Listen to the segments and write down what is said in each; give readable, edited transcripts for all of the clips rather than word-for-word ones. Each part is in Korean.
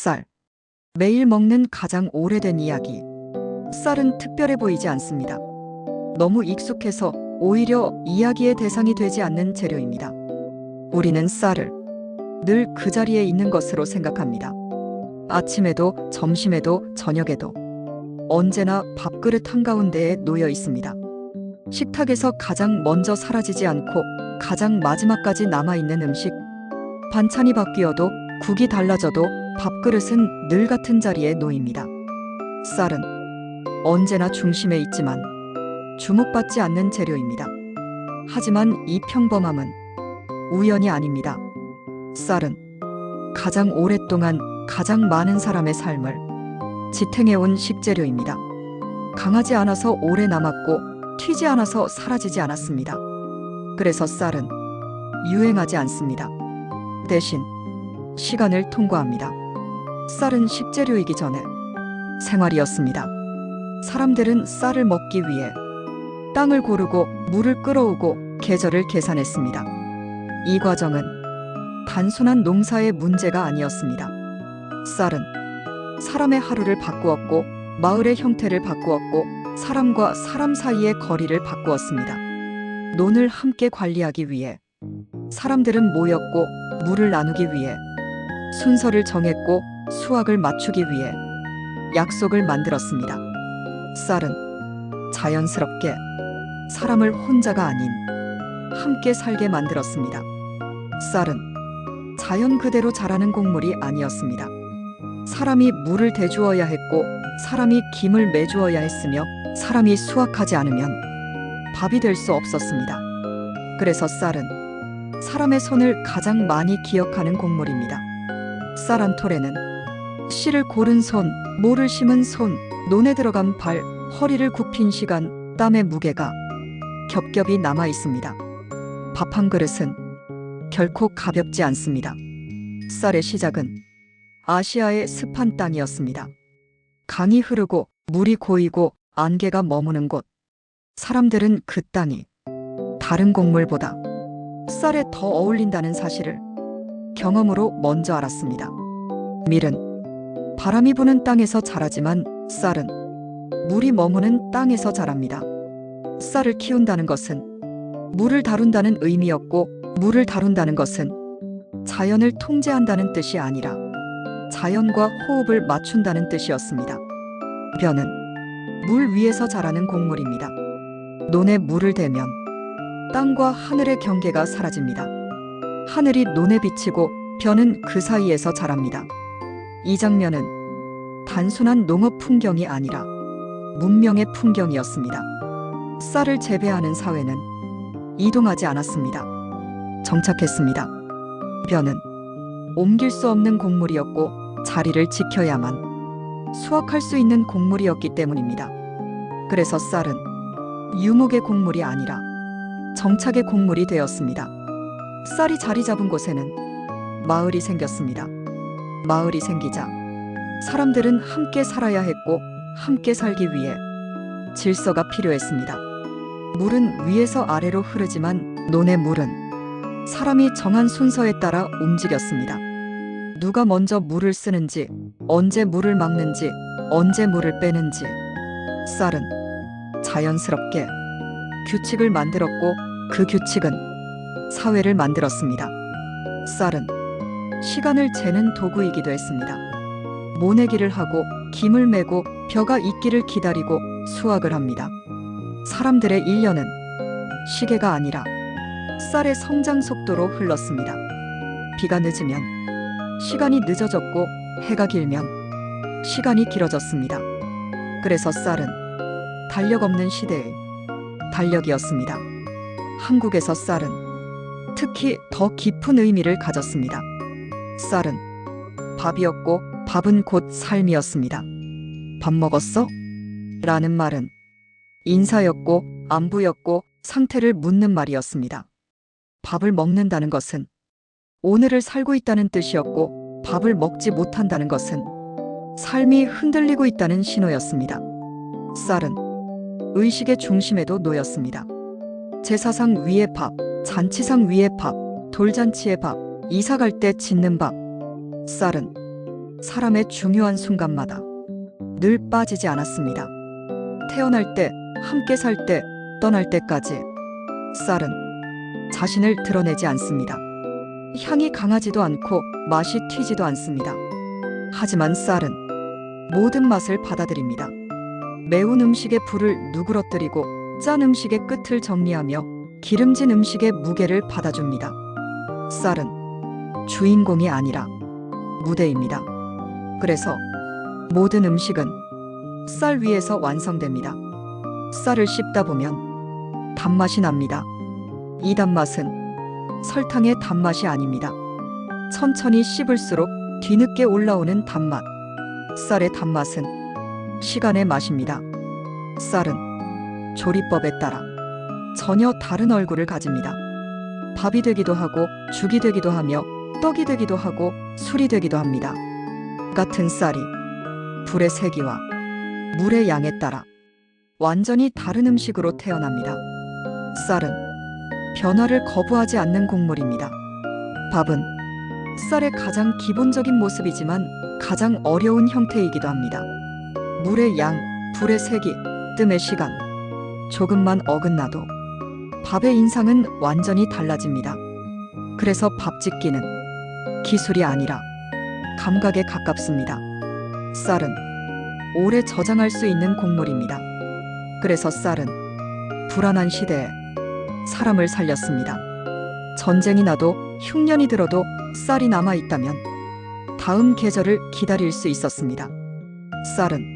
쌀. 매일 먹는 가장 오래된 이야기. 쌀은 특별해 보이지 않습니다. 너무 익숙해서 오히려 이야기의 대상이 되지 않는 재료입니다. 우리는 쌀을 늘 그 자리에 있는 것으로 생각합니다. 아침에도, 점심에도, 저녁에도 언제나 밥그릇 한가운데에 놓여 있습니다. 식탁에서 가장 먼저 사라지지 않고 가장 마지막까지 남아있는 음식. 반찬이 바뀌어도, 국이 달라져도 밥그릇은 늘 같은 자리에 놓입니다. 쌀은 언제나 중심에 있지만 주목받지 않는 재료입니다. 하지만 이 평범함은 우연이 아닙니다. 쌀은 가장 오랫동안 가장 많은 사람의 삶을 지탱해온 식재료입니다. 강하지 않아서 오래 남았고 튀지 않아서 사라지지 않았습니다. 그래서 쌀은 유행하지 않습니다. 대신 시간을 통과합니다. 쌀은 식재료이기 전에 생활이었습니다. 사람들은 쌀을 먹기 위해 땅을 고르고 물을 끌어오고 계절을 계산했습니다. 이 과정은 단순한 농사의 문제가 아니었습니다. 쌀은 사람의 하루를 바꾸었고 마을의 형태를 바꾸었고 사람과 사람 사이의 거리를 바꾸었습니다. 논을 함께 관리하기 위해 사람들은 모였고 물을 나누기 위해 순서를 정했고 수확을 맞추기 위해 약속을 만들었습니다. 쌀은 자연스럽게 사람을 혼자가 아닌 함께 살게 만들었습니다. 쌀은 자연 그대로 자라는 곡물이 아니었습니다. 사람이 물을 대주어야 했고 사람이 김을 매주어야 했으며 사람이 수확하지 않으면 밥이 될 수 없었습니다. 그래서 쌀은 사람의 손을 가장 많이 기억하는 곡물입니다. 쌀 한 톨에는 씨를 고른 손, 모를 심은 손, 논에 들어간 발, 허리를 굽힌 시간, 땀의 무게가 겹겹이 남아 있습니다. 밥 한 그릇은 결코 가볍지 않습니다. 쌀의 시작은 아시아의 습한 땅이었습니다. 강이 흐르고 물이 고이고 안개가 머무는 곳. 사람들은 그 땅이 다른 곡물보다 쌀에 더 어울린다는 사실을 경험으로 먼저 알았습니다. 밀은 바람이 부는 땅에서 자라지만 쌀은 물이 머무는 땅에서 자랍니다. 쌀을 키운다는 것은 물을 다룬다는 의미였고 물을 다룬다는 것은 자연을 통제한다는 뜻이 아니라 자연과 호흡을 맞춘다는 뜻이었습니다. 벼는 물 위에서 자라는 곡물입니다. 논에 물을 대면 땅과 하늘의 경계가 사라집니다. 하늘이 논에 비치고 벼는 그 사이에서 자랍니다. 이 장면은 단순한 농업 풍경이 아니라 문명의 풍경이었습니다. 쌀을 재배하는 사회는 이동하지 않았습니다. 정착했습니다. 벼는 옮길 수 없는 곡물이었고 자리를 지켜야만 수확할 수 있는 곡물이었기 때문입니다. 그래서 쌀은 유목의 곡물이 아니라 정착의 곡물이 되었습니다. 쌀이 자리 잡은 곳에는 마을이 생겼습니다. 마을이 생기자 사람들은 함께 살아야 했고 함께 살기 위해 질서가 필요했습니다. 물은 위에서 아래로 흐르지만 논의 물은 사람이 정한 순서에 따라 움직였습니다. 누가 먼저 물을 쓰는지, 언제 물을 막는지, 언제 물을 빼는지. 쌀은 자연스럽게 규칙을 만들었고 그 규칙은 사회를 만들었습니다. 쌀은 시간을 재는 도구이기도 했습니다. 모내기를 하고 김을 메고 벼가 익기를 기다리고 수확을 합니다. 사람들의 1년은 시계가 아니라 쌀의 성장 속도로 흘렀습니다. 비가 늦으면 시간이 늦어졌고 해가 길면 시간이 길어졌습니다. 그래서 쌀은 달력 없는 시대의 달력이었습니다. 한국에서 쌀은 특히 더 깊은 의미를 가졌습니다. 쌀은 밥이었고 밥은 곧 삶이었습니다. 밥 먹었어? 라는 말은 인사였고 안부였고 상태를 묻는 말이었습니다. 밥을 먹는다는 것은 오늘을 살고 있다는 뜻이었고 밥을 먹지 못한다는 것은 삶이 흔들리고 있다는 신호였습니다. 쌀은 의식의 중심에도 놓였습니다. 제사상 위의 밥, 잔치상 위의 밥, 돌잔치의 밥, 이사갈 때 짓는 밥. 쌀은 사람의 중요한 순간마다 늘 빠지지 않았습니다. 태어날 때, 함께 살 때, 떠날 때까지 쌀은 자신을 드러내지 않습니다. 향이 강하지도 않고 맛이 튀지도 않습니다. 하지만 쌀은 모든 맛을 받아들입니다. 매운 음식의 불을 누그러뜨리고 짠 음식의 끝을 정리하며 기름진 음식의 무게를 받아줍니다. 쌀은 주인공이 아니라 무대입니다. 그래서 모든 음식은 쌀 위에서 완성됩니다. 쌀을 씹다 보면 단맛이 납니다. 이 단맛은 설탕의 단맛이 아닙니다. 천천히 씹을수록 뒤늦게 올라오는 단맛. 쌀의 단맛은 시간의 맛입니다. 쌀은 조리법에 따라 전혀 다른 얼굴을 가집니다. 밥이 되기도 하고 죽이 되기도 하며 떡이 되기도 하고 술이 되기도 합니다. 같은 쌀이 불의 세기와 물의 양에 따라 완전히 다른 음식으로 태어납니다. 쌀은 변화를 거부하지 않는 곡물입니다. 밥은 쌀의 가장 기본적인 모습이지만 가장 어려운 형태이기도 합니다. 물의 양, 불의 세기, 뜸의 시간, 조금만 어긋나도 밥의 인상은 완전히 달라집니다. 그래서 밥 짓기는 기술이 아니라 감각에 가깝습니다. 쌀은 오래 저장할 수 있는 곡물입니다. 그래서 쌀은 불안한 시대에 사람을 살렸습니다. 전쟁이 나도 흉년이 들어도 쌀이 남아 있다면 다음 계절을 기다릴 수 있었습니다. 쌀은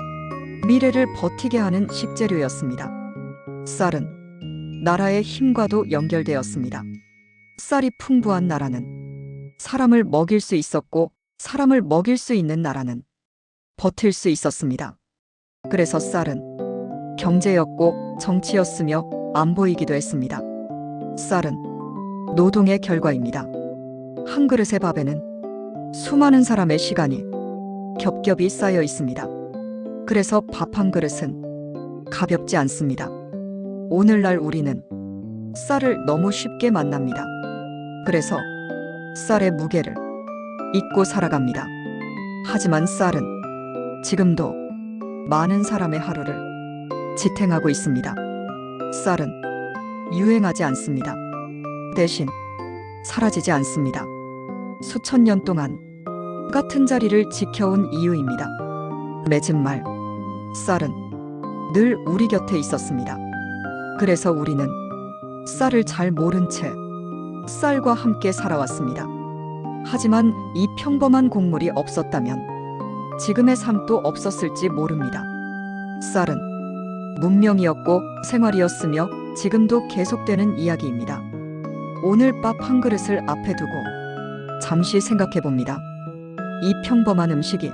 미래를 버티게 하는 식재료였습니다. 쌀은 나라의 힘과도 연결되었습니다. 쌀이 풍부한 나라는 사람을 먹일 수 있었고 사람을 먹일 수 있는 나라는 버틸 수 있었습니다. 그래서 쌀은 경제였고 정치였으며 안 보이기도 했습니다. 쌀은 노동의 결과입니다. 한 그릇의 밥에는 수많은 사람의 시간이 겹겹이 쌓여 있습니다. 그래서 밥 한 그릇은 가볍지 않습니다. 오늘날 우리는 쌀을 너무 쉽게 만납니다. 그래서 쌀의 무게를 잊고 살아갑니다. 하지만 쌀은 지금도 많은 사람의 하루를 지탱하고 있습니다. 쌀은 유행하지 않습니다. 대신 사라지지 않습니다. 수천 년 동안 같은 자리를 지켜온 이유입니다. 맺은 말, 쌀은 늘 우리 곁에 있었습니다. 그래서 우리는 쌀을 잘 모른 채 쌀과 함께 살아왔습니다. 하지만 이 평범한 곡물이 없었다면 지금의 삶도 없었을지 모릅니다. 쌀은 문명이었고 생활이었으며 지금도 계속되는 이야기입니다. 오늘 밥 한 그릇을 앞에 두고 잠시 생각해 봅니다. 이 평범한 음식이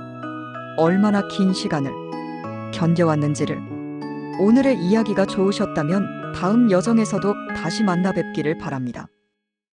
얼마나 긴 시간을 견뎌왔는지를. 오늘의 이야기가 좋으셨다면 다음 여정에서도 다시 만나 뵙기를 바랍니다.